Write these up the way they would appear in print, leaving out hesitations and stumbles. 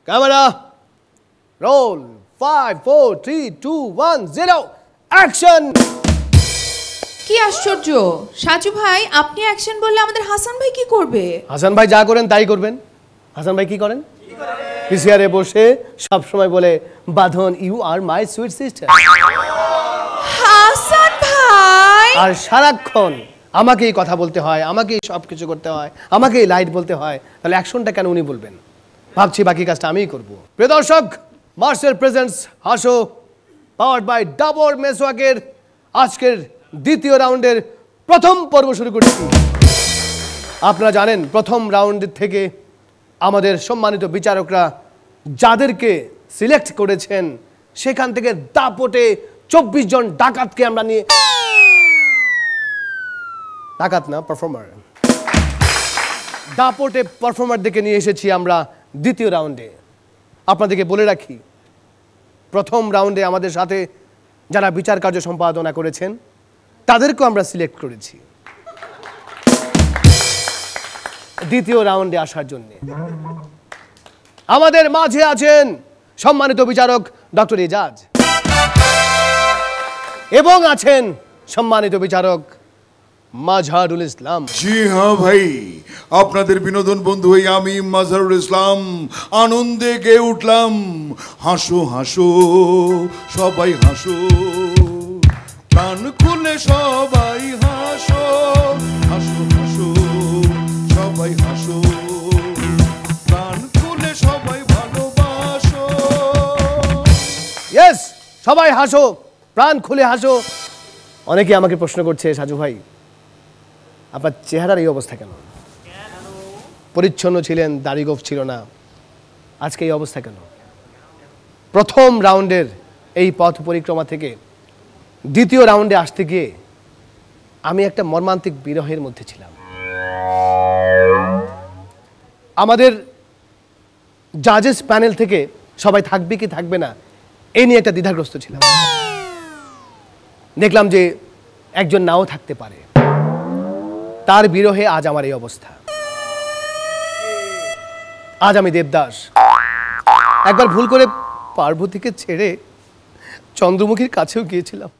Camera, roll, 5, 4, 3, 2, 1, 0, action! কি আশ্চর্য সাজু ভাই, আপনি অ্যাকশন বললে আমাদের হাসান ভাই কি করবে? হাসান ভাই যা করেন তাই করবেন। হাসান ভাই কি করেন? পিসিআরে বসে সব সময় বলে Badhon you are my sweet sister. Hasan ভাই আর সারাক্ষণ আমাকেই কথা বলতে হয়, আমাকেই সব কিছু করতে হয়, আমাকেই লাইট বলতে হয়, তাহলে অ্যাকশনটা কেন উনি বলবেন? ভাবছি বাকি কাজটা আমিই করব। প্রিয় দর্শক, মার্সেল প্রেজেন্টস হাসো পাওয়ার্ড বাই ডাবর মেসওয়াকের আজকের দ্বিতীয় রাউন্ডের প্রথম পর্ব শুরু করছি। আপনারা জানেন প্রথম রাউন্ড থেকে আমাদের সম্মানিত বিচারকরা যাদেরকে সিলেক্ট করেছেন সেখান থেকে দাপটে 24 জন ডাকাতকে আমরা নিয়ে, ডাকাত না পারফর্মার, দাপটে পারফর্মারদেরকে নিয়ে এসেছি আমরা দ্বিতীয় রাউন্ডে। আপনাদেরকে বলে রাখি, প্রথম রাউন্ডে আমাদের সাথে যারা বিচার কার্য সম্পাদনা করেছেন তাদেরকেও আমরা সিলেক্ট করেছি দ্বিতীয় রাউন্ডে আসার জন্য। আমাদের মাঝে আছেন সম্মানিত বিচারক ডক্টর এজাজ এবং আছেন সম্মানিত বিচারক মাজহারুল ইসলাম। জি হ্যাঁ ভাই, আপনাদের বিনোদন বন্ধু হই আমি মাজহারুল ইসলাম। আনন্দে গেয়ে উঠলাম হাসো হাসো সবাই হাসো, প্রাণ খুলে সবাই হাসো, হাসো হাসো সবাই হাসো, প্রাণ খুলে সবাই ভালোবাসো। ইয়েস, সবাই হাসো, প্রাণ খুলে হাসো। অনেকে আমাকে প্রশ্ন করছে, সাজু ভাই আপনার চেহারার এই অবস্থা কেন? পরিচ্ছন্ন ছিলেন, দাড়ি গোঁফ ছিল না, আজকে এই অবস্থা কেন? প্রথম রাউন্ডের এই পথ পরিক্রমা থেকে দ্বিতীয় রাউন্ডে আসতে গিয়ে আমি একটা মর্মান্তিক বিরহের মধ্যে ছিলাম। আমাদের জাজেস প্যানেল থেকে সবাই থাকবে কি থাকবে না এই নিয়ে একটা দ্বিধাগ্রস্ত ছিলাম। দেখলাম যে একজন নাও থাকতে পারে, তার বিরহে আজ আমার এই অবস্থা। আজ আমি দেবদাস। একবার ভুল করে পার্বতীকে ছেড়ে চন্দ্রমুখীর কাছেও গিয়েছিলাম,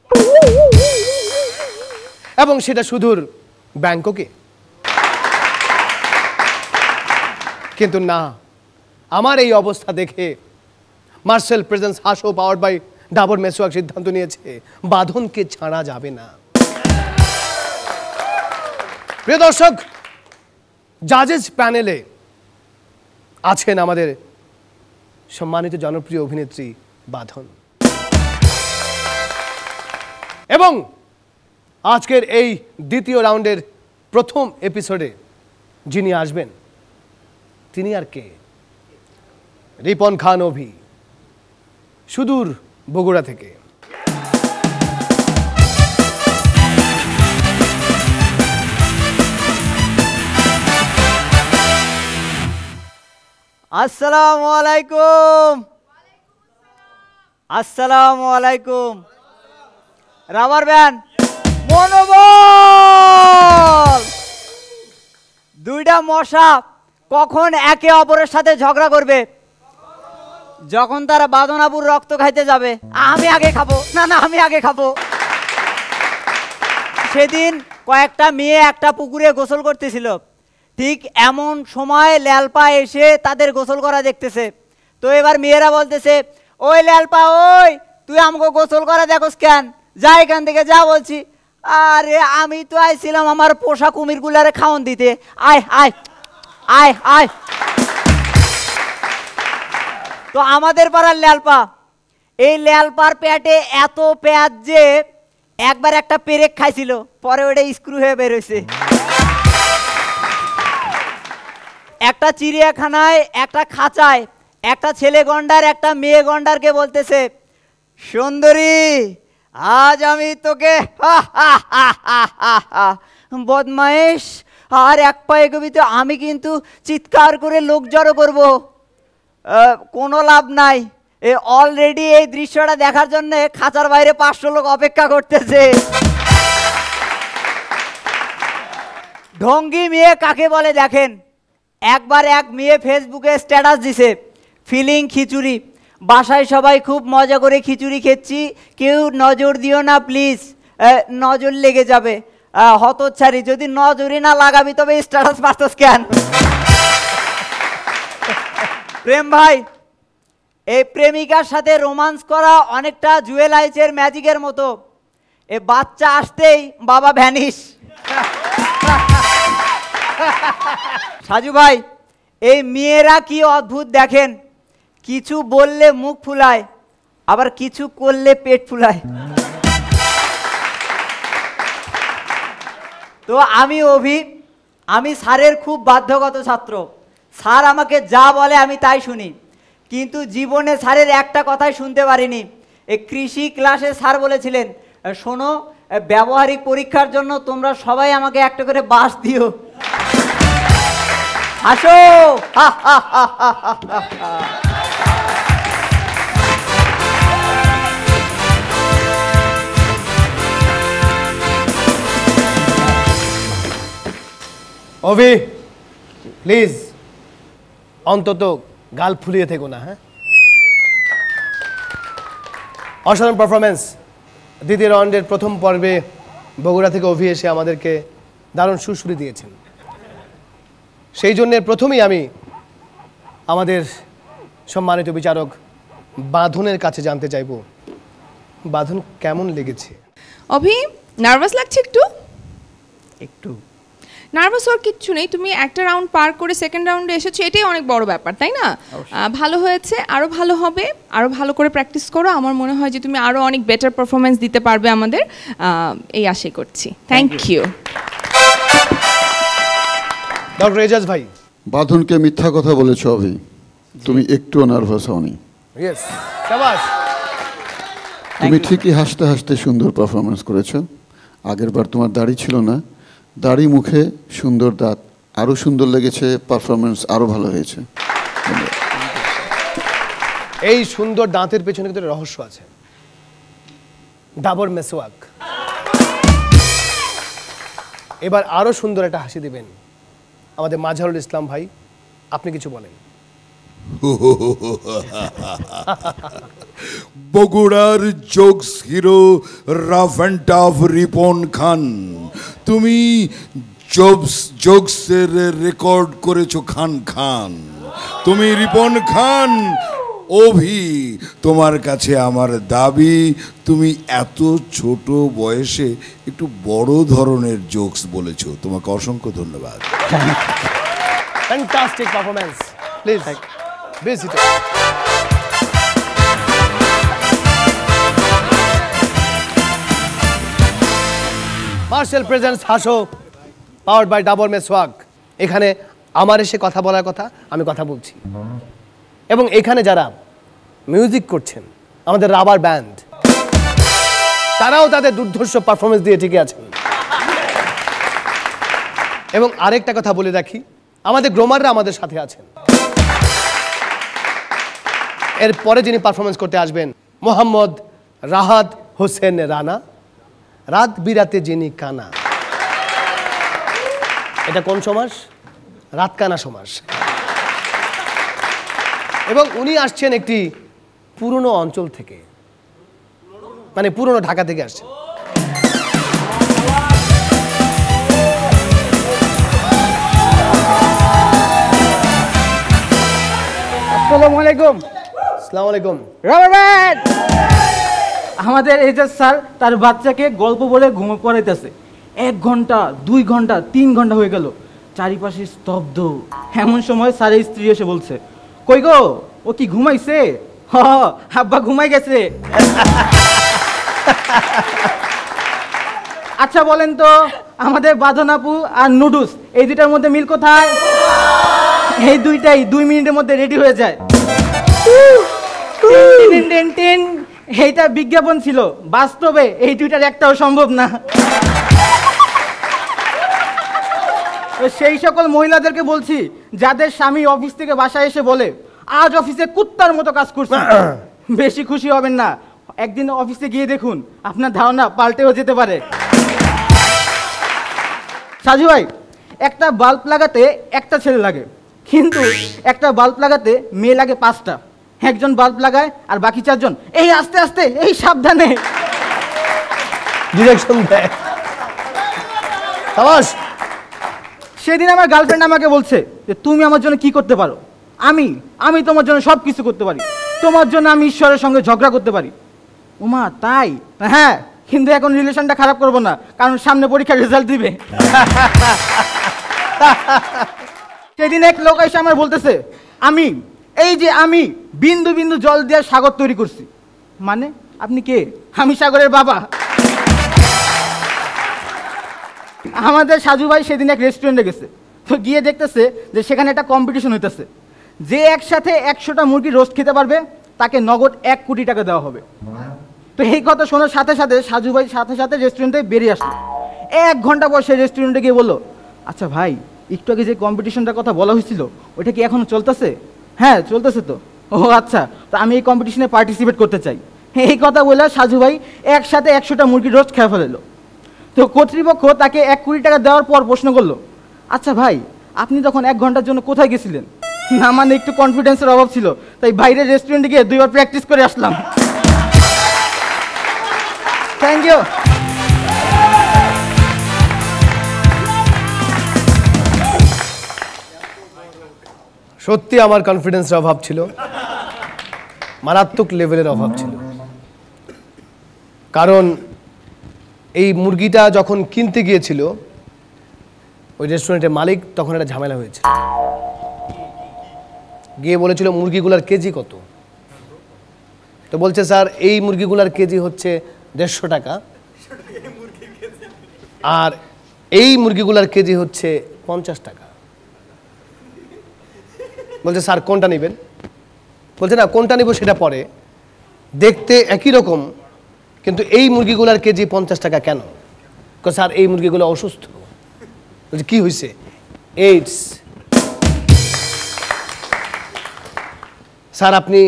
এবং সেটা সুদূর ব্যাংককে। কিন্তু না, আমার এই অবস্থা দেখে মার্সেল প্রেজেন্স হাসো পাওয়ার্ড বাই ডাবর মেসওয়াক সিদ্ধান্ত নিয়েছে বাঁধনকে ছাড়া যাবে না। প্রিয় দর্শক, জাজেস প্যানেলে আছেন আমাদের সম্মানিত জনপ্রিয় অভিনেত্রী বাঁধন, এবং আজকের এই দ্বিতীয় রাউন্ডের প্রথম এপিসোডে যিনি আসবেন তিনি আর কে? রিপন খান অভি, সুদূর বগুড়া থেকে। আসসালামু আলাইকুম। আসসালামু আলাইকুম। রাবার ব্যান্ড, মনোবল। দুইটা মশা কখন একে অপরের সাথে ঝগড়া করবে? যখন তারা বাঁধনাপুর রক্ত খাইতে যাবে। আমি আগে খাবো, না না আমি আগে খাবো। সেদিন কয়েকটা মেয়ে একটা পুকুরে গোসল করতেছিল, ঠিক এমন সময় ল্যালপা এসে তাদের গোসল করা দেখতেছে। তো এবার মেয়েরা বলতেছে, ওই ল্যালপা, ওই তুই আমাকে গোসল করা দেখোস কেন? যা এখান থেকে যা বলছি। আরে আমি তো আইছিলাম আমার পোষা কুমিরগুলারে খাওয়ান দিতে। আয় আয় আয় আয়। তো আমাদের পাড়ার ল্যালপা, এই ল্যালপার পেটে এত পেঁয়াজ যে একবার একটা পেরেক খাইছিল, পরে ওটা স্ক্রু হয়ে বের হয়েছে। একটা চিড়িয়াখানায় একটা খাঁচায় একটা ছেলে গন্ডার একটা মেয়ে গন্ডারকে বলতেছে, সুন্দরী আজ আমি তোকে বদমাইশ আর এক পা এগোবি তো আমি কিন্তু চিৎকার করে লোক জড়ো করবো। কোনো লাভ নাই, অলরেডি এই দৃশ্যটা দেখার জন্য খাঁচার বাইরে 500 লোক অপেক্ষা করতেছে। ঢঙ্গি মেয়ে কাকে বলে দেখেন, একবার এক মেয়ে ফেসবুকে স্ট্যাটাস দিছে, ফিলিং খিচুড়ি, বাসায় সবাই খুব মজা করে খিচুড়ি খেচ্ছি, কেউ নজর দিও না প্লিজ, নজর লেগে যাবে। হতচ্ছাড়ি, যদি নজরই না লাগাবি তবে স্ট্যাটাস মারতস কেন? প্রেম ভাই, এই প্রেমিকার সাথে রোমান্স করা অনেকটা জুয়েল আইচের ম্যাজিকের মতো, এ বাচ্চা আসতেই বাবা ভ্যানিশ। সাজু ভাই, এই মেয়েরা কি অদ্ভুত দেখেন, কিছু বললে মুখ ফুলায় আবার কিছু করলে পেট ফুলায়। তো আমি অভি, আমি স্যারের খুব বাধ্যগত ছাত্র, স্যার আমাকে যা বলে আমি তাই শুনি, কিন্তু জীবনে স্যারের একটা কথাই শুনতে পারিনি। এই কৃষি ক্লাসে স্যার বলেছিলেন, শোনো ব্যবহারিক পরীক্ষার জন্য তোমরা সবাই আমাকে একটা করে বাস দিও। আসো। অভি প্লিজ অন্তত গাল ফুলিয়ে থেকো না। হ্যাঁ, অসাধারণ পারফরমেন্স। দ্বিতীয় রাউন্ডের প্রথম পর্বে বগুড়া থেকে অভি এসে আমাদেরকে দারুণ সুরসুরি দিয়েছেন। সেই জন্যে প্রথমেই আমি আমাদের সম্মানিত বিচারক বাঁধনের কাছে জানতে চাইব, বাঁধন কেমন লেগেছে? অভি, নার্ভাস লাগছে একটু? একটু নার্ভাস হওয়ার কিচ্ছু নেই, তুমি একটা রাউন্ড পার করে সেকেন্ড রাউন্ডে এসেছো, এটাই অনেক বড় ব্যাপার, তাই না? ভালো হয়েছে, আরও ভালো হবে, আরও ভালো করে প্র্যাকটিস করো। আমার মনে হয় যে তুমি আরও অনেক বেটার পারফরমেন্স দিতে পারবে আমাদের, এই আশাই করছি। Thank you. ডক্টর এজাজ ভাই। বাঁধনকে মিথ্যা কথা বলেছ অভি, তুমি একটুও নার্ভাস হওনি। ইয়েস, শাবাশ। তুমি ঠিকই হাসতে হাসতে সুন্দর পারফরমেন্স করেছো। আগেরবার তোমার দাড়ি ছিল না, দাড়ি মুখে সুন্দর দাঁত, আরো সুন্দর লেগেছে, পারফরমেন্স আরো ভালো হয়েছে। এই সুন্দর দাঁতের পেছনে কিন্তু রহস্য আছে, ডাবর মেসওয়াক। এবার আরো সুন্দর একটা হাসি দিবেন আমাদের মাজহারুল ইসলাম ভাই, আপনি কিছু বলেন। বগুড়ার jokes hero rough and tough Ripon Khan, তুমি জোকসের রেকর্ড করেছো খান খান। তুমি রিপন খান। অভি, তোমার কাছে আমার দাবি, তুমি এত ছোট বয়সে একটু বড় ধরনের জোকস বলেছো, তোমাকে অসংখ্য ধন্যবাদ। Fantastic performance. প্লিজ বেসিত। মার্শাল প্রেজেন্টস হাসো, পাওয়ার্ড বাই ডাবর মেসওয়াক। এখানে আমার এসে কথা বলার কথা, আমি কথা বলছি, এবং এখানে যারা মিউজিক করছেন আমাদের রাবার ব্যান্ড, তারাও তাদের দুর্ধর্ষ পারফরমেন্স দিয়ে ঠিকই আছেন। এবং আরেকটা কথা বলে রাখি, আমাদের গ্রোমাররা আমাদের সাথে আছেন। এরপরে যিনি পারফরমেন্স করতে আসবেন, মোহাম্মদ রাহাত হোসেন রানা, রাত বিরাতে যিনি কানা। এটা কোন সমাস? রাত কানা সমাস। এবং উনি আসছেন একটি পুরনো অঞ্চল থেকে, মানে পুরনো ঢাকা থেকে আসছেন। আসসালামু আলাইকুম। আসসালামু আলাইকুম। Rubber band. আমাদের এই যে স্যার তার বাচ্চাকে গল্প বলে ঘুমে পড়াইতেছে, 1 ঘন্টা 2 ঘন্টা 3 ঘন্টা হয়ে গেল, চারিপাশে স্তব্ধ। এমন সময় স্যারের স্ত্রী এসে বলছে, কই গো, ও কি ঘুমাইছে? হ আব্বা ঘুমাই গেছে। আচ্ছা বলেন তো, আমাদের বাঁধন আপু আর নুডুস এই দুটার মধ্যে মিল কোথায়? এই দুইটাই 2 মিনিটের মধ্যে রেডি হয়ে যায়। টেন টেন টেন, এইটা বিজ্ঞাপন ছিল, বাস্তবে এই দুইটার একটাও সম্ভব না। তো সেই সকল মহিলাদেরকে বলছি যাদের স্বামী অফিস থেকে বাসায় এসে বলে আজ অফিসে কুত্তার মতো কাজ করছি, বেশি খুশি হবেন না, একদিন অফিসে গিয়ে দেখুন আপনার ধারণা পাল্টেও যেতে পারে। সাজু ভাই, একটা বাল্ব লাগাতে একটা ছেলে লাগে, কিন্তু একটা বাল্ব লাগাতে মেয়ে লাগে 5টা। একজন বাল্ব লাগায় আর বাকি 4জন এই আস্তে আস্তে, এই সাবধানে ডিরেকশন দেয়। সাবাস। সেদিন আমার গার্লফ্রেন্ড আমাকে বলছে যে তুমি আমার জন্য কি করতে পারো? আমি তোমার জন্য সব কিছু করতে পারি, তোমার জন্য আমি ঈশ্বরের সঙ্গে ঝগড়া করতে পারি। উমা তাই? হ্যাঁ, কিন্তু এখন রিলেশনটা খারাপ করবো না, কারণ সামনে পরীক্ষার রেজাল্ট দিবে। সেদিন এক লোক এসে আমার বলতেছে আমি বিন্দু বিন্দু জল দিয়ে সাগর তৈরি করছি। মানে আপনি কে? আমি সাগরের বাবা। আমাদের সাজু ভাই সেদিন এক রেস্টুরেন্টে গেছে, তো গিয়ে দেখতেছে যে সেখানে একটা কম্পিটিশন হইতেছে, যে একসাথে 100টা মুরগি রোস্ট খেতে পারবে তাকে নগদ 1 কোটি টাকা দেওয়া হবে। তো এই কথা শোনার সাথে সাথে সাজু ভাই সাথে রেস্টুরেন্টে বেরিয়ে আসলো। 1 ঘন্টা পর সে রেস্টুরেন্টে গিয়ে বললো, আচ্ছা ভাই, একটু আগে যে কম্পিটিশনটার কথা বলা হয়েছিল ওইটা কি এখনো চলতেছে? হ্যাঁ চলতেছে। তো ও আচ্ছা, তো আমি এই কম্পিটিশনে পার্টিসিপেট করতে চাই। এই কথা বলে সাজু ভাই একসাথে 100টা মুরগি রোস্ট খেয়ে ফেললো। তো কর্তৃপক্ষ তাকে 1 কোটি টাকা দেওয়ার পর প্রশ্ন করলো, আচ্ছা ভাই, আপনি তখন 1 ঘন্টার জন্য কোথায় গেছিলেন? না মানে একটু কনফিডেন্সের অভাব ছিল, তাই বাইরের রেস্টুরেন্টে গিয়ে 2বার প্র্যাকটিস করে আসলাম। Thank you. সত্যি আমার কনফিডেন্সের অভাব ছিল, মারাত্মক লেভেলের অভাব ছিল। কারণ এই মুরগিটা যখন কিনতে গিয়েছিল ওই রেস্টুরেন্টের মালিক, তখন একটা ঝামেলা হয়েছে। গিয়ে বলেছিল মুরগিগুলার কেজি কত? তো বলছে স্যার এই মুরগিগুলার কেজি হচ্ছে 150 টাকা, আর এই মুরগিগুলার কেজি হচ্ছে 50 টাকা। বলছে স্যার কোনটা নেবেন? বলছে না, কোনটা নিব সেটা পরে, দেখতে একই রকম, কিন্তু এই মুরগিগুলার কেজি 50 টাকা কেন? স্যার এই মুরগিগুলো অসুস্থ। বলছে কি হয়েছে? এইডস। স্যার আপনি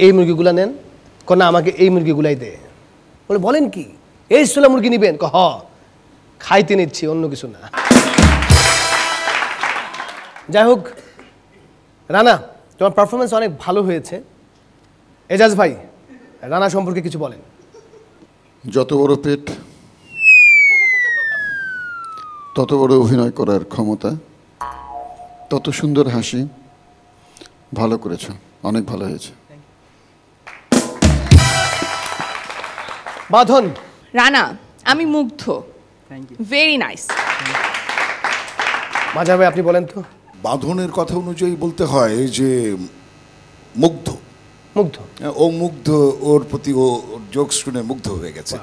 এই মুরগিগুলা নেন। না, আমাকে এই মুরগিগুলাই দে। বলেন কি এইডস হলে মুরগি নিবেন? হ, খাইতে নিচ্ছি, অন্য কিছু না। যাই হোক রানা, তোমার পারফরমেন্স অনেক ভালো হয়েছে। এজাজ ভাই, রানা সম্পর্কে কিছু বলেন। যত বড় পেট তত বড় অভিনয় করার ক্ষমতা, তত সুন্দর হাসি। ভালো করেছ, অনেক ভালো হয়েছে। বাঁধন। রানা, আমি মুগ্ধ, ভেরি নাইস। মাঝার ভাই আপনি বলেন তো। বাঁধনের কথা অনুযায়ী বলতে হয় যে মুগ্ধ। ও মুগ্ধ, ওর প্রতি ও জোক শুনে মুগ্ধ হয়ে গেছে।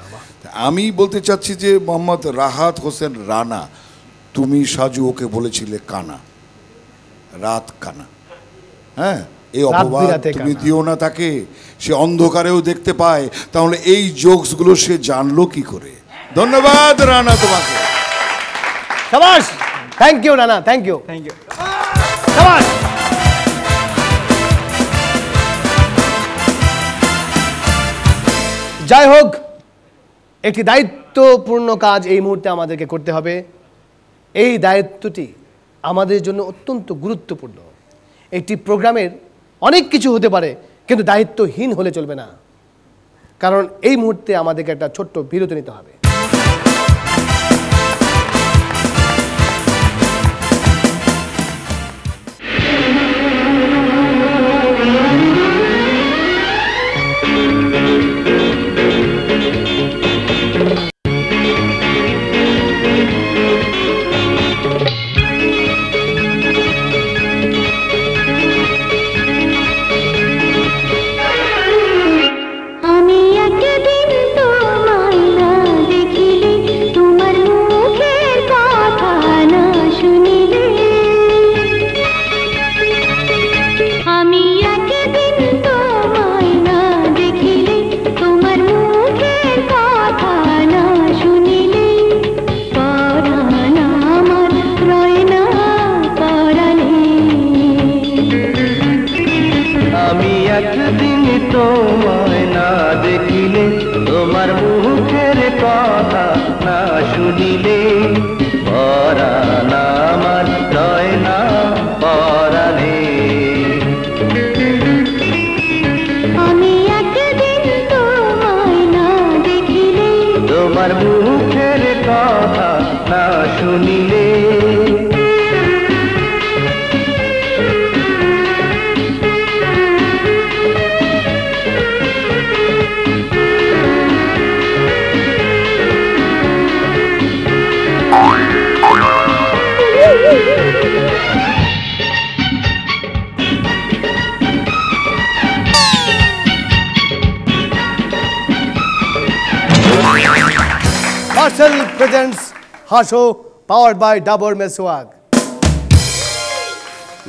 আমি বলতে চাচ্ছি যে মোহাম্মদ রাহাত হোসেন রানা, তুমি সাজু ওকে বলেছিলে কানা, রাত কানা। হ্যাঁ, এই অপবাদ তুমি দিও না তাকে। সে অন্ধকারেও দেখতে পায়, তাহলে এই জোকসগুলো সে জানলো কি করে? ধন্যবাদ রানা তোমাকে। শাবাশ, thank you Rana, thank you. শাবাশ। যাই হোক, একটি দায়িত্বপূর্ণ কাজ এই মুহূর্তে আমাদেরকে করতে হবে। এই দায়িত্বটি আমাদের জন্য অত্যন্ত গুরুত্বপূর্ণ। একটি প্রোগ্রামের অনেক কিছু হতে পারে, কিন্তু দায়িত্বহীন হলে চলবে না। কারণ এই মুহূর্তে আমাদেরকে একটা ছোট্ট বিরতি নিতে হবে। আমি একদিন তোমায় না শুনিলে পরাণ আমার রয় না পরাণে। আমি একদিন তোমায় না দেখিলে, তোমার মুখের কথা না শুনিলে মার্সেল প্রেজেন্টস হাসো পাওয়ার্ড বাই ডাবর মেসওয়াক।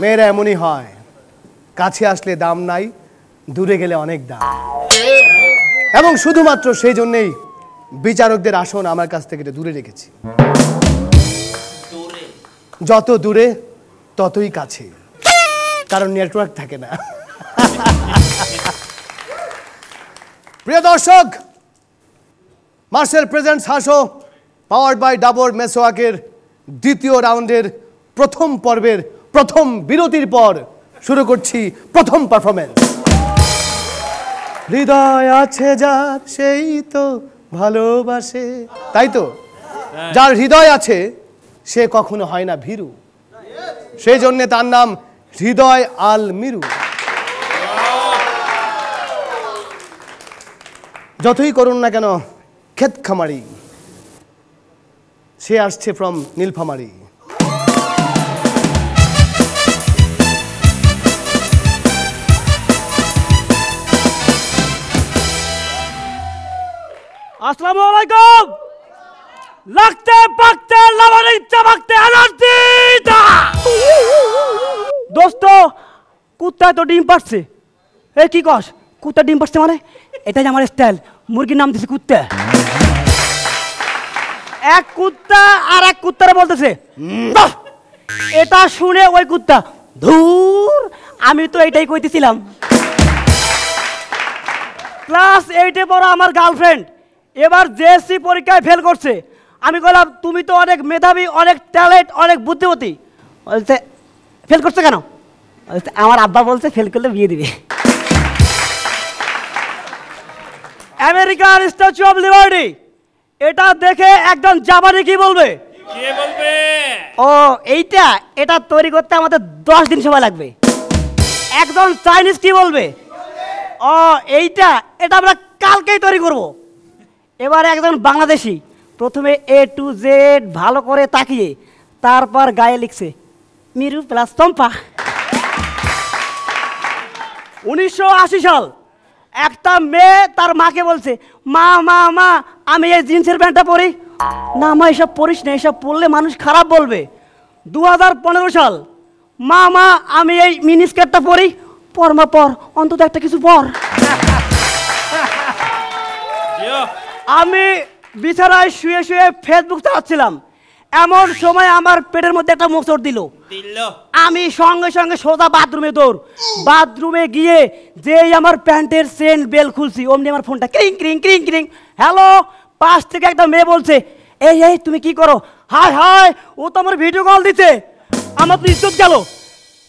মেয়েরা এমনই হয়, কাছে আসলে দাম নাই, দূরে গেলে অনেক দাম। এবং শুধুমাত্র সেই জন্যেই বিচারকদের আসন আমার কাছ থেকে দূরে রেখেছি। যত দূরে ততই কাছে, কারণ নেটওয়ার্ক থাকে না। প্রিয় দর্শক, মার্সেল প্রেজেন্টস হাসো পাওয়ার্ড বাই ডাবর মেসওয়াকের দ্বিতীয় রাউন্ডের প্রথম পর্বের প্রথম বিরতির পর শুরু করছি প্রথম পারফরমেন্স। হৃদয় আছে যার সেই তো ভালোবাসে, তাই তো? যার হৃদয় আছে সে কখনো হয় না ভীরু, সেই জন্য তার নাম হৃদয় আল মিরু। যতই করুন না কেন ক্ষেত খামারি, সে আসছে ফ্রম নীলফামারি। আসসালামু আলাইকুম। লাগতে পাকতে লাভারে চাবাকতে এনার্জি দা। দোস্ত, কুত্তায় তো ডিম পারছে। এ কি কস? কুত্তা ডিম পারছে মানে? এটাই আমার স্টাইল। মুরগির নাম দিছি কুত্তা। এক কুত্তা আর এক কুত্তারে বলতেছে বাহ! এটা শুনে ওই কুত্তা ধুর, আমি তো এটাই কইতেছিলাম। ক্লাস 8-এ পড়া আমার গার্লফ্রেন্ড এবার জেএসসি পরীক্ষায় ফেল করছে। আমি বললাম তুমি তো অনেক মেধাবী, অনেক ট্যালেন্ট, অনেক বুদ্ধিমতী। বলছে ফেল করছে কেন? বলছে আমার আব্বা বলছে ফেল করলে বিয়ে দিবে। আমেরিকার স্ট্যাচু অফ লিবার্টি এটা দেখে একজন জাপানি কি বলবে? কে বলবে? ও এইটা, এটা তৈরি করতে আমাদের 10 দিন সময় লাগবে। একজন চাইনিজ কি বলবে? ও এইটা, এটা আমরা কালকেই তৈরি করব। এবার একজন বাংলাদেশি প্রথমে A to Z ভালো করে তাকিয়ে তারপর গায়ে লিখছে মিরু প্লাস চম্পা। 1980 সাল একটা মেয়ে তার মাকে বলছে মা মা মা আমি এই জিন্সের প্যান্টটা পরি। না মা এসব পরিস না, এসব পরলে মানুষ খারাপ বলবে। 2015 সাল মা মা আমি এই মিনি স্কার্টটা পরি। পর মা পর, অন্তত একটা কিছু পর। আমি বিছানায় শুয়ে শুয়ে ফেসবুক চালাচ্ছিলাম, এমন সময় আমার পেটের মধ্যে একটা মোচড় দিল। আমি সঙ্গে সঙ্গে সোজা বাথরুমে দৌড়। বাথরুমে গিয়ে যেই আমার প্যান্টের চেন বেল খুলছি অমনি আমার ফোনটা ক্রিং ক্রিং ক্রিং ক্রিং। হ্যালো, পাশ থেকে একটা মেয়ে বলছে এই এই তুমি কি করো? হাই হাই, ও তো আমার ভিডিও কল দিচ্ছে। আমার তো ইজ্জত গেল।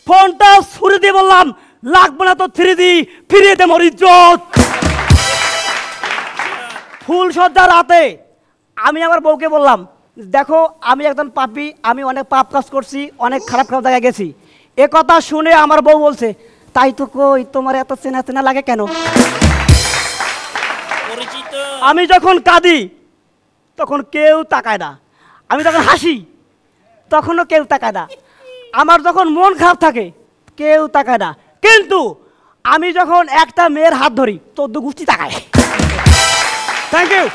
ফোনটা ছুড়ে দিয়ে বললাম লাগবে না তো 3D, ফিরিয়ে দে মোর ইজ্জত। ফুল সজ্জা রাতে আমি আমার বউকে বললাম দেখো আমি একজন পাপী, আমি অনেক পাপ কাজ করছি, অনেক খারাপ খারাপ জায়গায় গেছি। এ কথা শুনে আমার বউ বলছে তাই তো কই, তোমার এত চেনা চেনা লাগে কেন? আমি যখন কাঁদি তখন কেউ তাকায় না, আমি যখন হাসি তখনও কেউ তাকায় না, আমার যখন মন খারাপ থাকে কেউ তাকায় না, কিন্তু আমি যখন একটা মেয়ের হাত ধরি 14 গোষ্ঠী তাকায়। Thank you.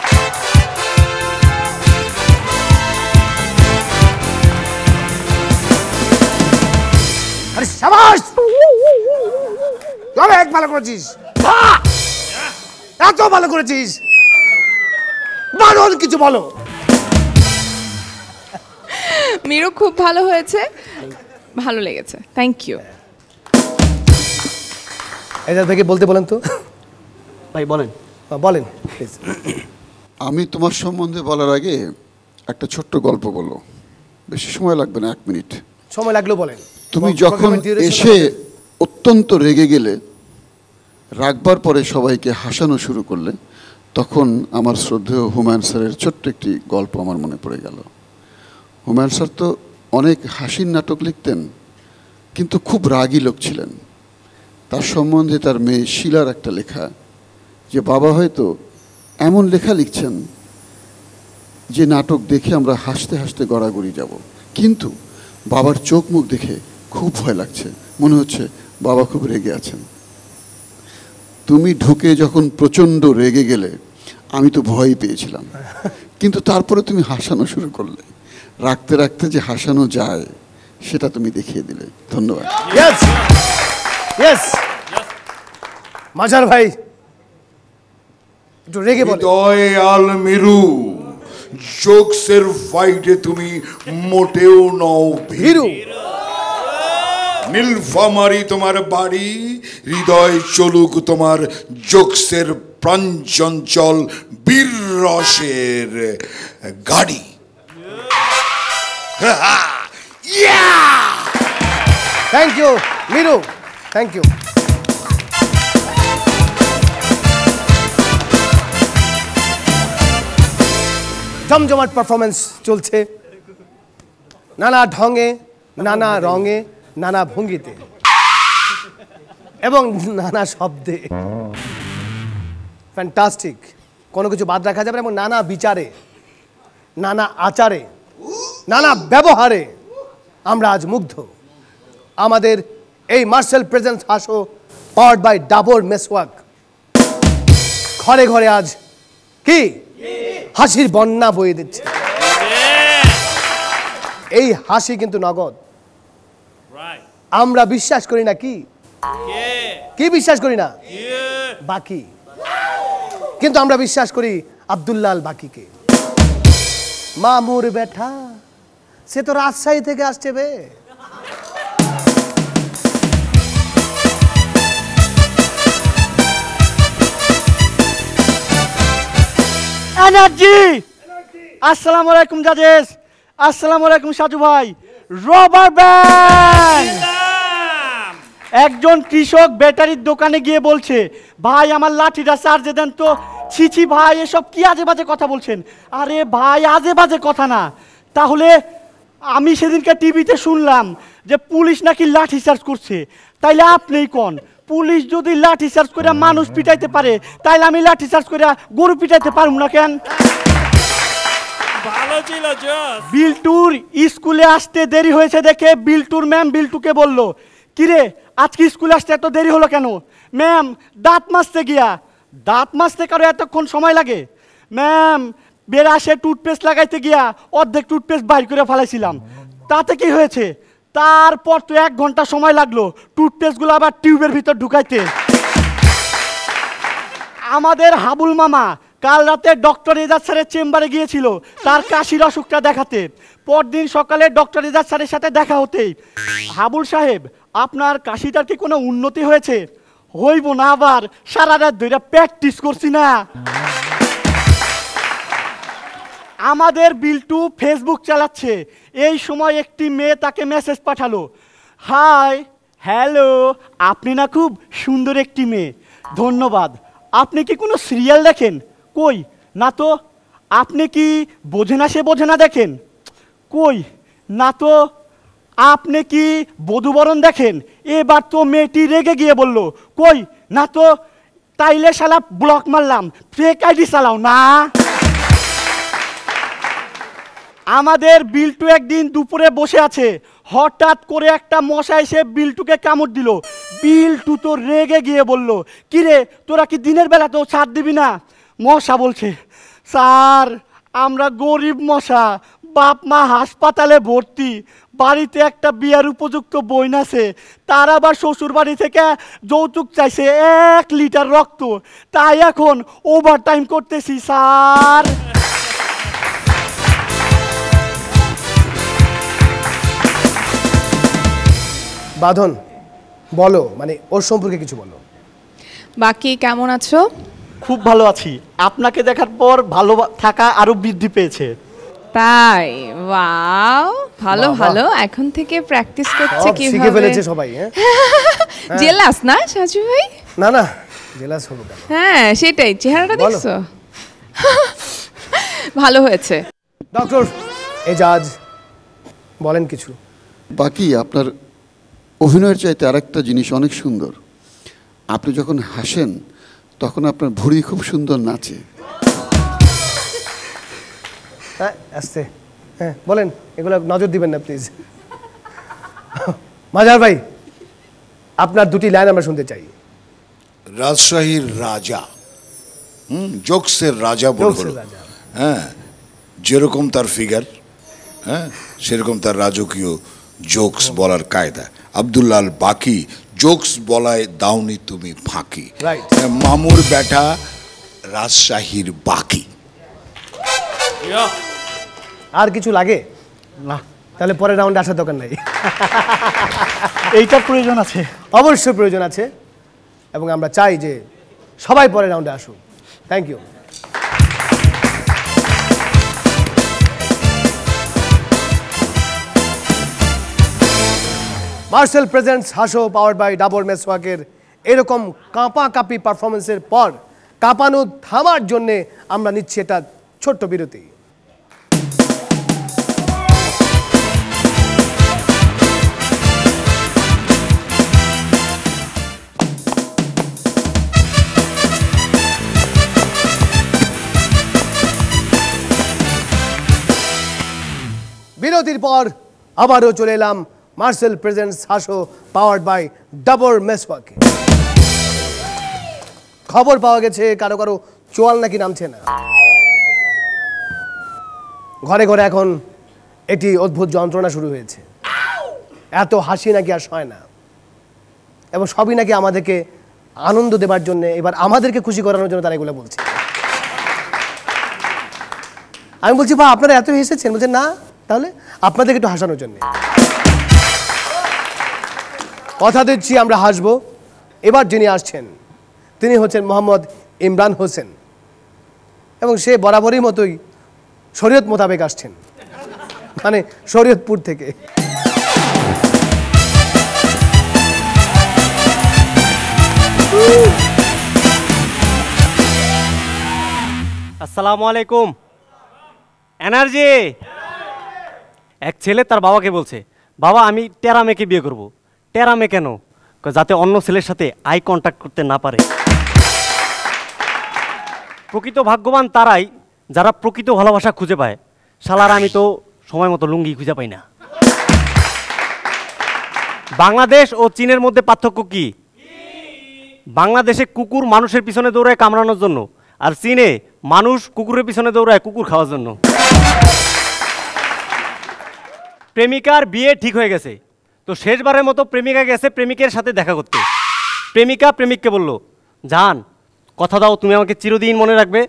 আরে শাবাশ, অনেক ভালো করেছিস, এত ভালো করেছিস, দারুণ কিছু বলো। মিরু খুব ভালো হয়েছে, ভালো লেগেছে, থ্যাংক ইউ। এটা থেকে বলতে বলেন তো ভাই বলেন। বলেন প্লিজ। আমি তোমার সম্বন্ধে বলার আগে একটা ছোট্ট গল্প বলো, বেশি সময় লাগবে না, 1 মিনিট সময় লাগলেও বলেন। তুমি যখন এসে অত্যন্ত রেগে গেলে, রাগবার পরে সবাইকে হাসানো শুরু করলে, তখন আমার শ্রদ্ধেয় হুমায়ুন স্যারের ছোট্ট একটি গল্প আমার মনে পড়ে গেল। হুমায়ুন স্যার তো অনেক হাসির নাটক লিখতেন, কিন্তু খুব রাগী লোক ছিলেন। তার সম্বন্ধে তার মেয়ে শিলার একটা লেখা, যে বাবা হয়তো এমন লেখা লিখছেন যে নাটক দেখে আমরা হাসতে হাসতে গড়াগড়ি যাব, কিন্তু বাবার চোখ মুখ দেখে খুব ভয় লাগছে, মনে হচ্ছে বাবা খুব রেগে আছেন। তুমি ঢুকে যখন প্রচণ্ড রেগে গেলে, আমি তো ভয় পেয়েছিলাম, কিন্তু তারপরে তুমি হাসানো শুরু করলে। রাখতে রাখতে যে হাসানো যায় সেটা তুমি দেখিয়ে দিলে। ধন্যবাদ। ইয়েস ইয়েস মাজার ভাই একটু রেগে বলে। হৃদয় আল মিরু, জোকসের ফাইটে তুমি মোটেও নও ভীরু। নীলফামারি তোমার বাড়ি, হৃদয় চলুক তোমার জোকসের প্রাঞ্চঞ্চল বীর রসের গাড়ি। Thank you Miru, thank you. জমজমাট পারফরমেন্স চলছে, নানা ঢঙে, নানা রঙে, নানা ভঙ্গিতে এবং নানা শব্দে। ফ্যান্টাস্টিক, কোনো কিছু বাদ রাখা যাবে না। এবং নানা বিচারে, নানা আচারে, নানা ব্যবহারে আমরা আজ মুগ্ধ। আমাদের এই মার্সেল প্রেজেন্স হাসো পাওয়ার্ড বাই ডাবর মেসওয়াক ঘরে ঘরে আজ কি হাসির বন্যা বয়ে দিচ্ছে। এই হাসি কিন্তু নগদ। আমরা বিশ্বাস করি না কি কি বিশ্বাস করি না বাকি, কিন্তু আমরা বিশ্বাস করি আব্দুল্লাল বাকিকে। মামুর বেটা, সে তো রাজশাহী থেকে আসছে বে। এনার্জি। আসসালামু আলাইকুম জাজেস, আসসালামু আলাইকুম সাজু ভাই। Rubber band. একজন কৃষক ব্যাটারির দোকানে গিয়ে বলছে, ভাই আমার লাঠিটা চার্জে দেন তো। ছিছি ভাই, এসব কি আজে বাজে কথা বলছেন? আরে ভাই, আজে বাজে কথা না। তাহলে আমি সেদিনকে টিভিতে শুনলাম যে পুলিশ নাকি লাঠি চার্জ করছে, তাইলে আপনিই কোন, পুলিশ যদি লাঠি চার্জ করে মানুষ পিটাইতে পারে, তাইলে আমি লাঠি চার্জ করে গরু পিটাইতে পারবো না কেন? ভালো ছিল জস। বিল্টুর স্কুলে আসতে দেরি হয়েছে দেখে বিল্টুর ম্যাম বিল্টুকে বলল, কিরে আজকে স্কুলে আসতে এত দেরি হলো কেন? ম্যাম, দাঁত মাজতে গিয়া। দাঁত মাজতে কারো এতক্ষণ সময় লাগে? ম্যাম, বেড়ে আসে টুথপেস্ট লাগাইতে গিয়া অর্ধেক টুথপেস্ট বাইর করে ফেলাইছিলাম, তাতে কি হয়েছে? তারপর তো 1 ঘন্টা সময় লাগলো টুথপেস্টগুলো আবার টিউবের ভিতর ঢুকাইতে। আমাদের হাবুল মামা কাল রাতে ডক্টর এজাজ স্যারের চেম্বারে গিয়েছিল তার কাশির অসুখটা দেখাতে। পরদিন সকালে ডক্টর এজাজ স্যারের সাথে দেখা হতেই, হাবুল সাহেব আপনার কাশিটার কি কোনো উন্নতি হয়েছে? হইব না, আবার সারা রাত ধরে প্র্যাকটিস করছি না। আমাদের বিল্টু ফেসবুক চালাচ্ছে, এই সময় একটি মেয়ে তাকে মেসেজ পাঠালো, হাই হ্যালো, আপনি না খুব সুন্দর একটি মেয়ে, ধন্যবাদ। আপনি কি কোনো সিরিয়াল দেখেন? কই না তো। আপনি কি বোঝে না সে বোঝে না দেখেন? কই না তো। আপনি কি বধূবরণ দেখেন? এবার তো মেয়েটি রেগে গিয়ে বলল, কই না তো। তাইলে শালা ব্লক মারলাম, ফেক আইডি চালাও না। আমাদের বিল্টু একদিন দুপুরে বসে আছে, হঠাৎ করে একটা মশা এসে বিল্টুকে কামড় দিল। বিল্টু তো রেগে গিয়ে বলল, কিরে তোরা কি দিনের বেলাতেও ছাড় দিবি না? মশা বলছে, স্যার আমরা গরিব মশা, বাপ মা হাসপাতালে ভর্তি, বাড়িতে একটা বিয়ার উপযুক্ত বইন আছে, তার আবার শ্বশুর বাড়ি থেকে যৌতুক চাইছে 1 লিটার রক্ত, তাই এখন ওভারটাইম করতেছি স্যার। বাঁধন বলো, মানে ওর সম্পর্কে কিছু বলো। বাকি কেমন আছো? খুব ভালো আছি, আপনাকে দেখার পর ভালো থাকা আরো বৃদ্ধি পেয়েছে। তাই, ওয়াও, ভালো ভালো। এখন থেকে প্র্যাকটিস করছে সব শিখে কিভাবে। ফেলেছে সবাই। হ্যাঁ জেলাস না সাজু ভাই? না না, জেলাস হবো কেন? হ্যাঁ সেটাই, চেহারাটা বলো। দেখছো? ভালো হয়েছে। ডক্টর এজাজ বলেন কিছু। বাকি আপনার অভিনয়ের চাইতে আরেকটা জিনিস অনেক সুন্দর, আপনি যখন হাসেন তখন আপনার ভুঁড়ি খুব সুন্দর নাচে। হ্যাঁ আস্তে, হ্যাঁ বলেন, এগুলো নজর দিবেন না প্লিজ। মাজার ভাই, আপনার দুটি লাইন আমরা শুনতে চাই। রাজশাহীর রাজা, জোকসের রাজা বলে জোকসের হলো। রাজা। হ্যাঁ, যেরকম তার ফিগার, হ্যাঁ সেরকম তার রাজকীয় জোকস বলার কায়দা। আব্দুল্লাহ আল বাকি, জোকস বলায় দাওনি তুমি ফাঁকি। Right. মামুর বেটা রাজশাহীর বাকি। আর কিছু লাগে? না, তাহলে পরের রাউন্ডে আসার দরকার নাই। এইটার প্রয়োজন আছে। অবশ্যই প্রয়োজন আছে, এবং আমরা চাই যে সবাই পরের রাউন্ডে আসুক। Thank you. মার্সেল প্রেজেন্টস হাসো পাওয়ার্ড বাই ডাবর মেসওয়াকের এরকম কাঁপাকাঁপি পারফরমেন্সের পর কাঁপানো থামার জন্যে আমরা নিচ্ছি এটা ছোট্ট বিরতি। বিরতির পর আবারও চলে এলাম মার্সেল প্রেজেন্টস হাসো পাওয়ার্ড বাই ডাবর মেসওয়াকে। খবর পাওয়া গেছে কারো কারো চোয়াল নাকি নামছে না। ঘরে ঘরে এখন এটি অদ্ভুত যন্ত্রণা শুরু হয়েছে। এত হাসি নাকি আর সয় না, এবং সবই নাকি আমাদেরকে আনন্দ দেবার জন্য, এবার আমাদেরকে খুশি করানোর জন্য তারা এগুলো বলছে। আমি বলছি বা আপনারা এত হেসেছেন, বলছেন না, তাহলে আপনাদেরকে একটু হাসানোর জন্য কথা দিচ্ছি আমরা হাসবো। এবার যিনি আসছেন তিনি হচ্ছেন মোহাম্মদ ইমরান হোসেন, এবং সে বরাবরই মতোই শরীয়ত মোতাবেক আসছেন, মানে শরীয়তপুর থেকে। আসসালামু আলাইকুম। এনার্জি। এক ছেলে তার বাবাকে বলছে, বাবা আমি টেরা মেয়েকে বিয়ে করব। টেরা মেয়ে কেন? যাতে অন্য ছেলের সাথে আই কন্ট্যাক্ট করতে না পারে। প্রকৃত ভাগ্যবান তারাই যারা প্রকৃত ভালোবাসা খুঁজে পায়। শালার আমি তো সময় মতো লুঙ্গি খুঁজে পাই না। বাংলাদেশ ও চীনের মধ্যে পার্থক্য কি? বাংলাদেশে কুকুর মানুষের পিছনে দৌড়ায় কামড়ানোর জন্য, আর চীনে মানুষ কুকুরের পিছনে দৌড়ায় কুকুর খাওয়ার জন্য। প্রেমিকার বিয়ে ঠিক হয়ে গেছে, তো শেষবারের মতো প্রেমিকা গেছে প্রেমিকের সাথে দেখা করতে। প্রেমিকা প্রেমিককে বলল, জান কথা দাও তুমি আমাকে চিরদিন মনে রাখবে।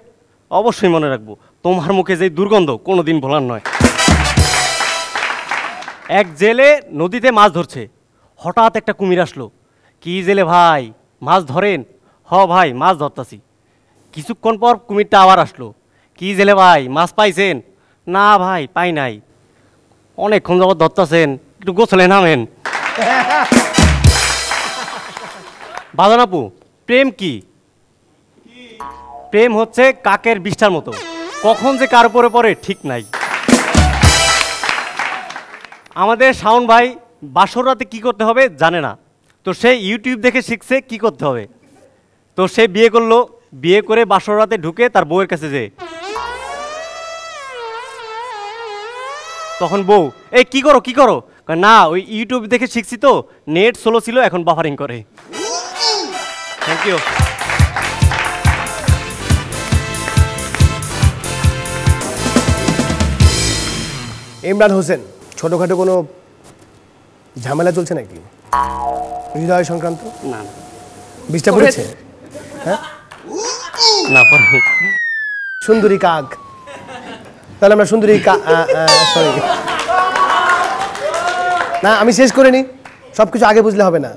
অবশ্যই মনে রাখবো, তোমার মুখে যে দুর্গন্ধ কোনোদিন ভোলার নয়। এক জেলে নদীতে মাছ ধরছে, হঠাৎ একটা কুমির আসলো। কি জেলে ভাই মাছ ধরেন? হ ভাই মাছ ধরতাছি। কিছুক্ষণ পর কুমিরটা আবার আসলো। কি জেলে ভাই মাছ পাইছেন? না ভাই পাই নাই। অনেকক্ষণ যাবত ধরতাছেন, একটু গোসলে নামেন। বাঁধন আপু, প্রেম কি? প্রেম হচ্ছে কাকের বিষ্ঠার মতো, কখন যে কার উপরে পড়ে ঠিক নাই। আমাদের শাওন ভাই বাসর রাতে কী করতে হবে জানে না, তো সে ইউটিউব দেখে শিখছে কি করতে হবে। তো সে বিয়ে করলো, বিয়ে করে বাসর রাতে ঢুকে তার বউয়ের কাছে যে, তখন বউ এই কি করো কি করো? না ওই ইউটিউব দেখে শিখছি তো, নেট স্লো ছিল এখন বাফারিং করে। Thank you. ইমরান হোসেন, ছোটখাটো কোনো ঝামেলা চলছে নাকি হৃদয় সংক্রান্ত? না বিষ্ঠা পড়েছে? হ্যাঁ না পরে সুন্দরী কাক, তাহলে আমরা সুন্দরী সরি না, আমি শেষ করে নি, সব কিছু আগে বুঝলে হবে না।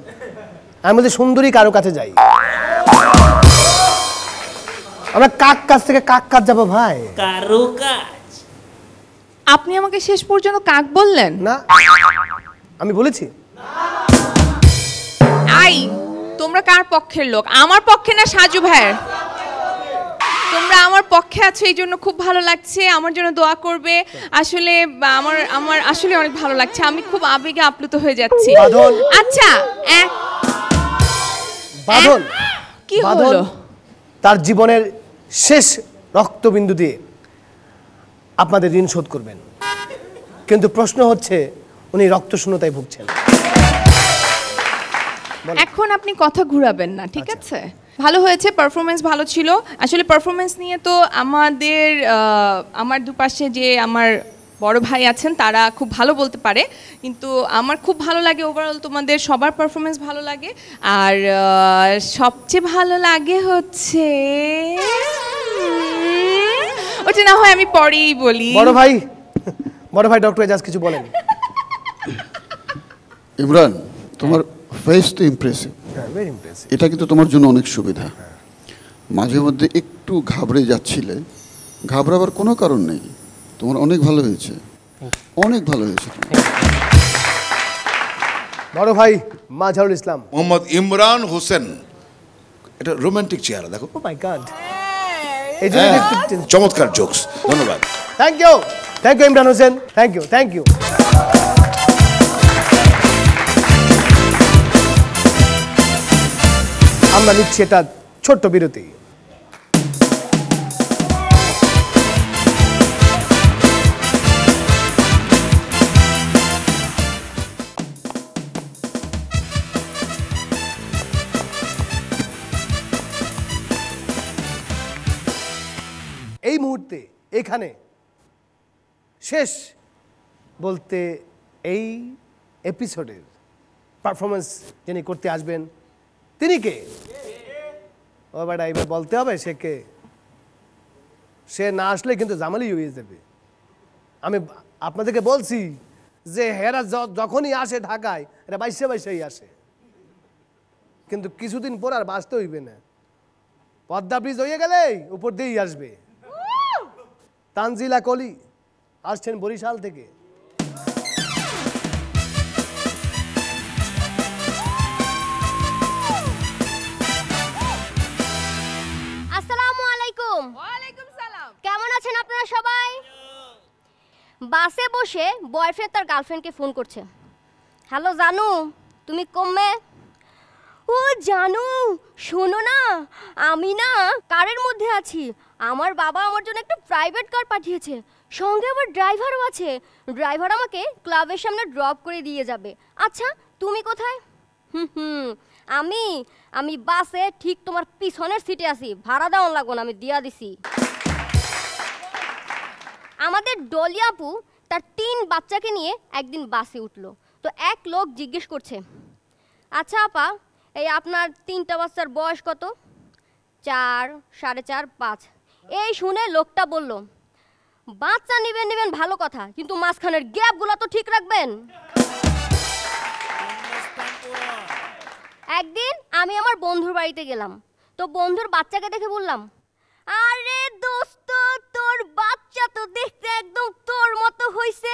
আমি বলছি সুন্দরী কারো কাছে যাই, আমরা কাক কাছ থেকে কাক কাজ যাবো ভাই। কারো কাজ আপনি আমাকে শেষ পর্যন্ত কাক বললেন? না, আমি বলেছি। আই, তোমরা কার পক্ষের লোক? আমার পক্ষে না সাজু ভাইয়ের? তোমরা আমার পক্ষে আছো, এই জন্য খুব ভালো লাগছে। আমার জন্য দোয়া করবে। আসলে আমার আসলে অনেক ভালো লাগছে। আমি খুব আবেগে আপ্লুত হয়ে যাচ্ছি। আচ্ছা, বাঁধন কি হলো? তার জীবনের শেষ রক্তবিন্দু দিয়ে আপনাদের ঋণ শোধ করবেন, কিন্তু প্রশ্ন হচ্ছে উনি রক্তশূন্যতায় ভুগছেন। এখন আপনি কথা ঘুরাবেন না, ঠিক আছে? ভালো হয়েছে, পারফরমেন্স ভালো ছিল। আসলে পারফরমেন্স নিয়ে তো আমার দুপাশে যে আমার বড় ভাই আছেন তারা খুব ভালো বলতে পারে, কিন্তু আমার খুব ভালো লাগে ওভারঅল, তোমাদের সবার পারফরমেন্স ভালো লাগে। আর সবচেয়ে ভালো লাগে হচ্ছে ওটা না হয় আমি পরেই বলি। বড় ভাই ডক্টর এজাজ কিছু বলেন। ইমরান, তোমার ফেস তো ইমপ্রেসিভ, এটা কিন্তু তোমার জন্য অনেক সুবিধা। মাঝে মধ্যে একটু ঘাবড়ে যাচ্ছিলে, ঘাবড়াবার কোনো কারণ নেই, তোমার অনেক ভালো হয়েছে, অনেক ভালো হয়েছে। বড় ভাই মাজহারুল ইসলাম, মোহাম্মদ ইমরান হোসেন, এটা রোমান্টিক চেহারা দেখো। ও মাই গড, চমৎকার জোকস, ধন্যবাদ। Thank you Imran Hossain, thank you. আমরা নিচ্ছি এটা ছোট্ট বিরতি। এই মুহূর্তে এখানে শেষ বলতে এই এপিসোডের পারফরমেন্স যিনি করতে আসবেন তিনি কে? ও বেটা, এবার বলতে হবে সে কে। সে না আসলে কিন্তু জামালি হয়ে যাবে। আমি আপনাদেরকে বলছি যে হেরা যখনই আসে ঢাকায় এরা বাইশেই আসে, কিন্তু কিছুদিন পর আর বাঁচতে হইবে না। পদ্মা ব্রিজ হয়ে গেলেই উপর দিয়েই আসবে। তানজিলা কলি আসছেন বরিশাল থেকে। আসসালামু আলাইকুম। ওয়ালাইকুম সালাম। কেমন আছেন আপনারা সবাই? বাসে বসে বয়ফ্রেন্ড তার গার্লফ্রেন্ডকে ফোন করছে। হ্যালো জানু, তুমি কমবে? ও জানু, শোনো না, আমি না কারের মধ্যে আছি। আমার বাবা আমার জন্য একটা প্রাইভেট কার পাঠিয়েছে, সঙ্গে আবার ড্রাইভারও আছে। ড্রাইভার আমাকে ক্লাবের সামনে ড্রপ করে দিয়ে যাবে। আচ্ছা তুমি কোথায়? আমি বাসে ঠিক তোমার পিছনের সিটে আছি। ভাড়া দেওয়া লাগো না, আমি দিয়া দিছি। আমাদের ডলি আপু তার 3 বাচ্চাকে নিয়ে একদিন বাসে উঠলো। তো এক লোক জিজ্ঞেস করছে, আচ্ছা আপা, এই আপনার 3টা বাচ্চার বয়স কত? 4, 4.5, 5। এই শুনে লোকটা বলল, বাচ্চা নেবেন ভালো কথা, কিন্তু মাঝখানের গ্যাপগুলো তো ঠিক রাখবেন। একদিন আমি আমার বন্ধুর বাড়িতে গেলাম, তো বন্ধুর বাচ্চাকে দেখে বললাম, আরে দোস্ত, তোর বাচ্চা তো দেখতে একদম তোর মতো হইছে।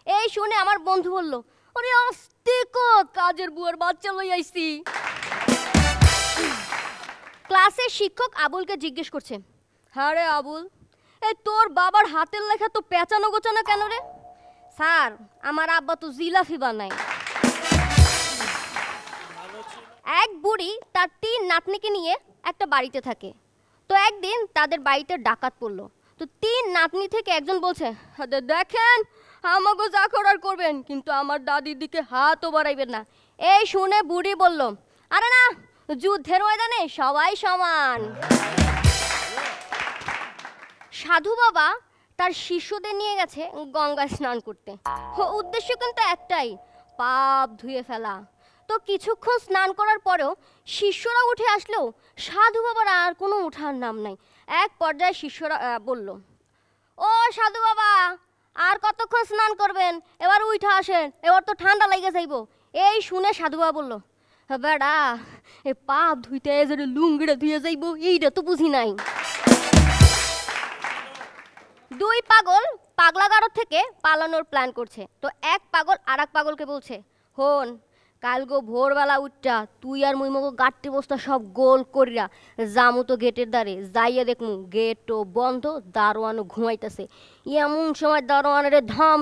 এই শুনে আমার বন্ধু বলল, আরে আস্তে কত, কাজের বুয়ার বাচ্চা লই আইছি। ক্লাসের শিক্ষক আবুলকে জিজ্ঞেস করছে, হ্যাঁ রে আবুল, এই তোর বাবার হাতের লেখা তো পেঁচানো গোছানো কেন রে? স্যার, আমার আব্বা তো জিলাফি বানায়। এক বুড়ি তার 3 নাতনিকে নিয়ে একটা বাড়িতে থাকে। তো একদিন তাদের বাড়িতে ডাকাত পড়লো। তো 3 নাতনি থেকে একজন বলছে, দেখেন আমাকে যা করার করবেন, কিন্তু আমার দাদির দিকে হাতও বাড়াইবেন না। এই শুনে বুড়ি বলল, আরে না, যুদ্ধের ময়দানে সবাই সমান। সাধু বাবা তার শিষ্যদের নিয়ে গেছে গঙ্গায় স্নান করতে। উদ্দেশ্য কিন্তু একটাই, পাপ ধুয়ে ফেলা। তো কিছুক্ষণ স্নান করার পরেও শিষ্যরা উঠে আসলেও সাধু বাবার আর কোনো উঠার নাম নাই। এক পর্যায়ে শিষ্যরা বলল, ও সাধু বাবা, আর কতক্ষণ স্নান করবেন? এবার উঠে আসেন, এবার তো ঠান্ডা লেগে যাইব। এই শুনে সাধু বাবা বলল, বেড়া, এ পাপ ধুইতে যে লুঙ্গিটা ধুয়ে যাইব, এইটা তো বুঝি নাই। দুই পাগল পাগলাগারো থেকে পালানোর প্ল্যান করছে। তো এক পাগল আর এক পাগলকে বলছে, হন কালগো ভোরবেলা উঠটা তুই আর মুই মগো গাট্টি বস্তা সব গোল করিয়া জামু তো গেটের দ্বারে যাইয়া দেখমু গেটও বন্ধ, দারোয়ানও ঘুমাইতেছে। এমন সময় দারোয়ানের ধাম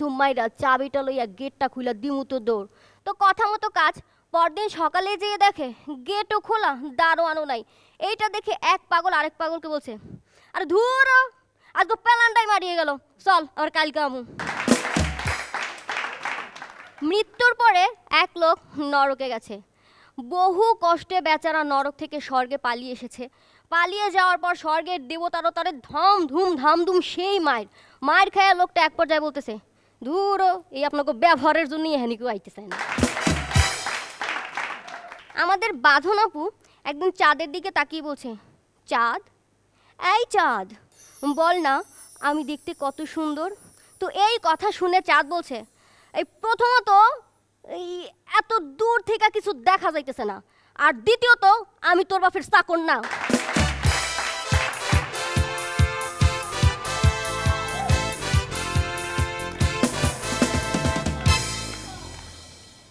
ধুম মাইরা চাবিটা লইয়া গেটটা খুইলা দিমু তো দৌড়। তো কথা মতো কাজ। পরদিন সকালে যেয়ে দেখে গেটও খোলা, দারোয়ানও নাই। এইটা দেখে এক পাগল আরেক পাগলকে বলছে, আরে ধুর আজ তো প্যালানটাই মারিয়ে গেল, চল আর কালকে আমু। মৃত্যুর পরে এক লোক নরকে গেছে। বহু কষ্টে বেচারা নরক থেকে স্বর্গে পালিয়ে এসেছে। পালিয়ে যাওয়ার পর স্বর্গের দেবতারও তারে ধাম ধুম সেই মায়ের খায়া লোকটা এক পর্যায়ে বলতেছে, ধুর এই আপনাকে ব্যবহারের জন্যই এখানে কেউ আইতেছে না। আমাদের বাঁধন আপু একদিন চাঁদের দিকে তাকিয়ে বলছে, চাঁদ এই চাঁদ বল না আমি দেখতে কত সুন্দর। তো এই কথা শুনে চাঁদ বলছে, এই প্রথমত এই এত দূর থেকে কিছু দেখা যাইতেছে না, আর দ্বিতীয়ত আমি তোর বাপের চাকর না।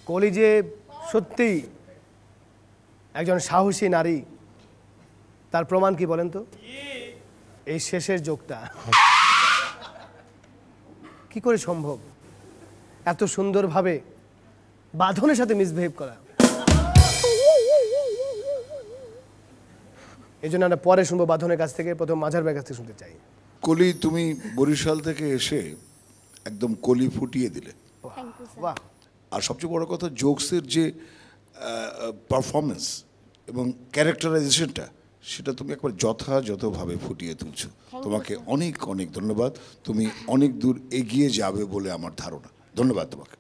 কলি যে সত্যি একজন সাহসী নারী, তার প্রমাণ কি বলেন তো? এই শেষের যোগটা কি করে সম্ভব? এত সুন্দরভাবে বাঁধনের সাথে মিসবিহেভ করা। এই জন্য আমরা পরে শুনবো বাঁধনের কাছ থেকে, প্রথম মাঝার ভাইয়ের কাছ থেকে শুনতে চাই। কলি, তুমি বরিশাল থেকে এসে একদম কলি ফুটিয়ে দিলে। বাহ। আর সবচেয়ে বড় কথা, জোকসের যে পারফরমেন্স এবং ক্যারেক্টারাইজেশনটা, সেটা তুমি একবার যথাযথভাবে ফুটিয়ে তুলছো। তোমাকে অনেক অনেক ধন্যবাদ। তুমি অনেক দূর এগিয়ে যাবে বলে আমার ধারণা। ধন্যবাদ তোমাকে।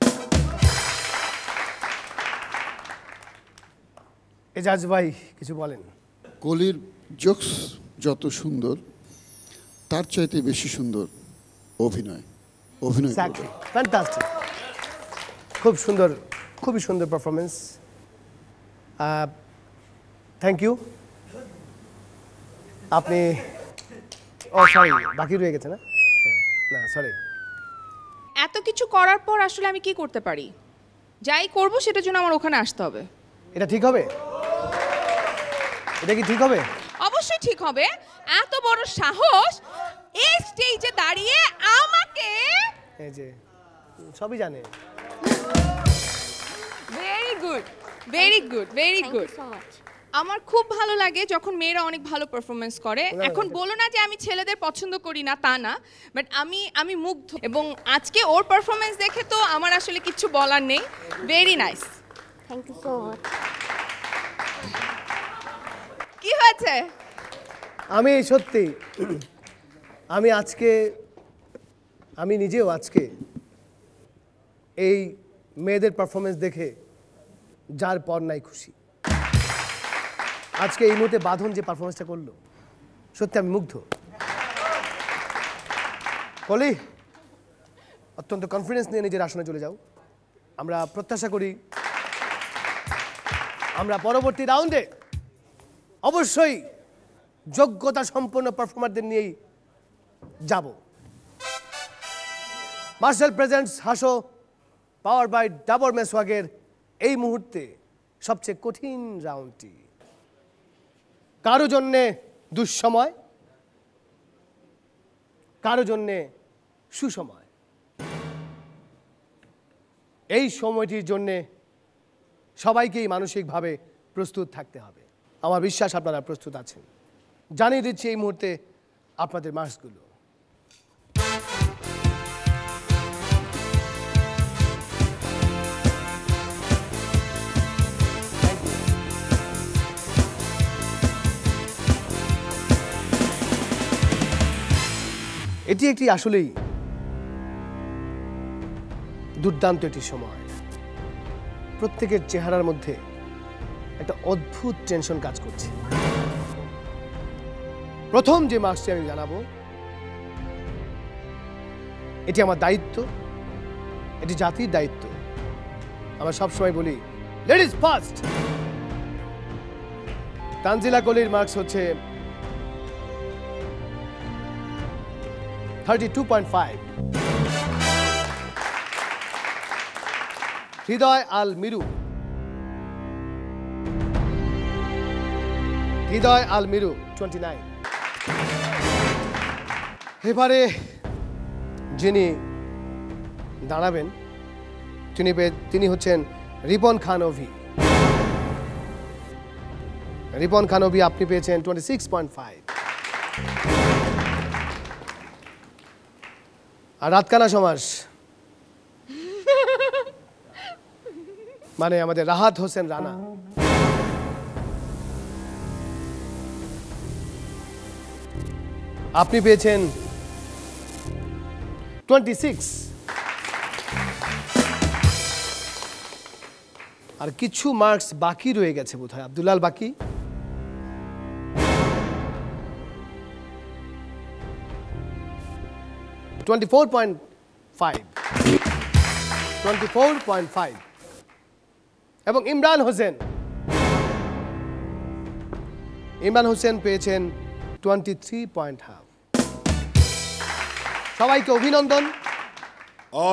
এজাজ ভাই কিছু বলেন। কলির জোকস যত সুন্দর, তার চাইতে বেশি সুন্দর অভিনয়। ফ্যান্টাস্টিক, খুব সুন্দর, খুবই সুন্দর পারফরমেন্স। Thank you. আপনি সরি, বাকি রয়ে গেছে না? না সরি। এত কিছু করার পর আসলে আমি কি করতে পারি? যাই করব সেটার জন্য আমার ওখানে আসতে হবে। এটা ঠিক হবে? এটা কি ঠিক হবে? অবশ্যই ঠিক হবে। এত বড় সাহস এই স্টেজে দাঁড়িয়ে আমাকে, এই যে সবই জানে। Very good, very good, very good. আমার খুব ভালো লাগে যখন মেয়েরা অনেক ভালো পারফরমেন্স করে। এখন বলো না যে আমি ছেলেদের পছন্দ করি না, তা না, বাট আমি মুগ্ধ, এবং আজকে ওর পারফরমেন্স দেখে তো আমার আসলে কিছু বলার নেই। Very nice, thank you so much. কি হয়েছে? আমি সত্যি আমি নিজেও আজকে এই মেয়েদের পারফরমেন্স দেখে যার পর নাই খুশি। আজকে এই মুহূর্তে বাঁধন যে পারফরমেন্সটা করলো, সত্যি আমি মুগ্ধ। কলি, অত্যন্ত কনফিডেন্স নিয়ে নিজের আসনে চলে যাও। আমরা প্রত্যাশা করি আমরা পরবর্তী রাউন্ডে অবশ্যই যোগ্যতা সম্পন্ন পারফর্মারদের নিয়েই যাব। মার্শাল প্রেজেন্টস হাসো, পাওয়ার বাই ডাবর মেসওয়াগের এই মুহূর্তে সবচেয়ে কঠিন রাউন্ডটি। কারো জন্যে দুঃসময়, কারো জন্যে সুসময়। এই সময়টির জন্যে সবাইকেই মানসিকভাবে প্রস্তুত থাকতে হবে। আমার বিশ্বাস আপনারা প্রস্তুত আছেন। জানিয়ে দিচ্ছি এই মুহূর্তে আপনাদের মার্কসগুলো। এটি একটি আসলেই দুর্দান্ত একটি সময়। প্রত্যেকের চেহারার মধ্যে একটা অদ্ভুত টেনশন কাজ করছে। প্রথম যে মার্কসটি আমি জানাবো, এটি আমার দায়িত্ব, এটি জাতির দায়িত্ব। আমরা সবসময় বলি লেডিজ ফার্স্ট। তানজিলা কলির মার্কস হচ্ছে 32.5. হৃদয় আল মিরু। হৃদয় আল মিরু 29. এবারে যিনি দাঁড়াবেন তিনি হচ্ছেন রিপন খান অভি। রিপন খান অভি আপনি পেয়েছেন 26.5. আর রাতকানা সমাস মানে আমাদের রাহাত হোসেন রানা। আপনি পেয়েছেন 26. আর কিছু মার্কস বাকি রয়ে গেছে বোধহয়। আব্দুল্লাল বাকি। $24.5 এবং ইমরান হোসেন পেয়েছেন 23.5. সবাইকে অভিনন্দন।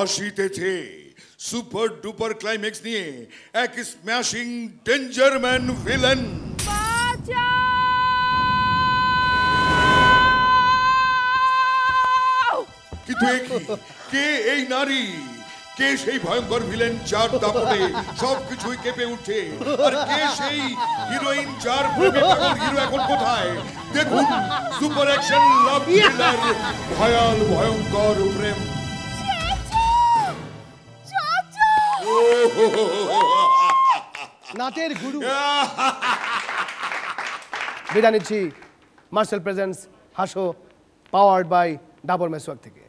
আসিতেছে সুপার ডুপার ক্লাইম্যাক্স নিয়ে এক স্ম্যাশিং ডেঞ্জারম্যান ভিলেন। কিন্তু কে এই নারী, কে সেই ভয়ঙ্কর ভিলেন যার দাপটে সবকিছুই কেঁপে উঠে, আর কে সেই হিরোইন যার প্রেমে পাগল হিরো এখন কোথায়? দেখুন সুপার অ্যাকশন লাভ থ্রিলার ভয়াল ভয়ঙ্কর প্রেম। নাটের গুরু। বিদায় নিচ্ছি মার্সেল প্রেজেন্টস হাসো, পাওয়ার্ড বাই ডাবর মেসওয়াক থেকে।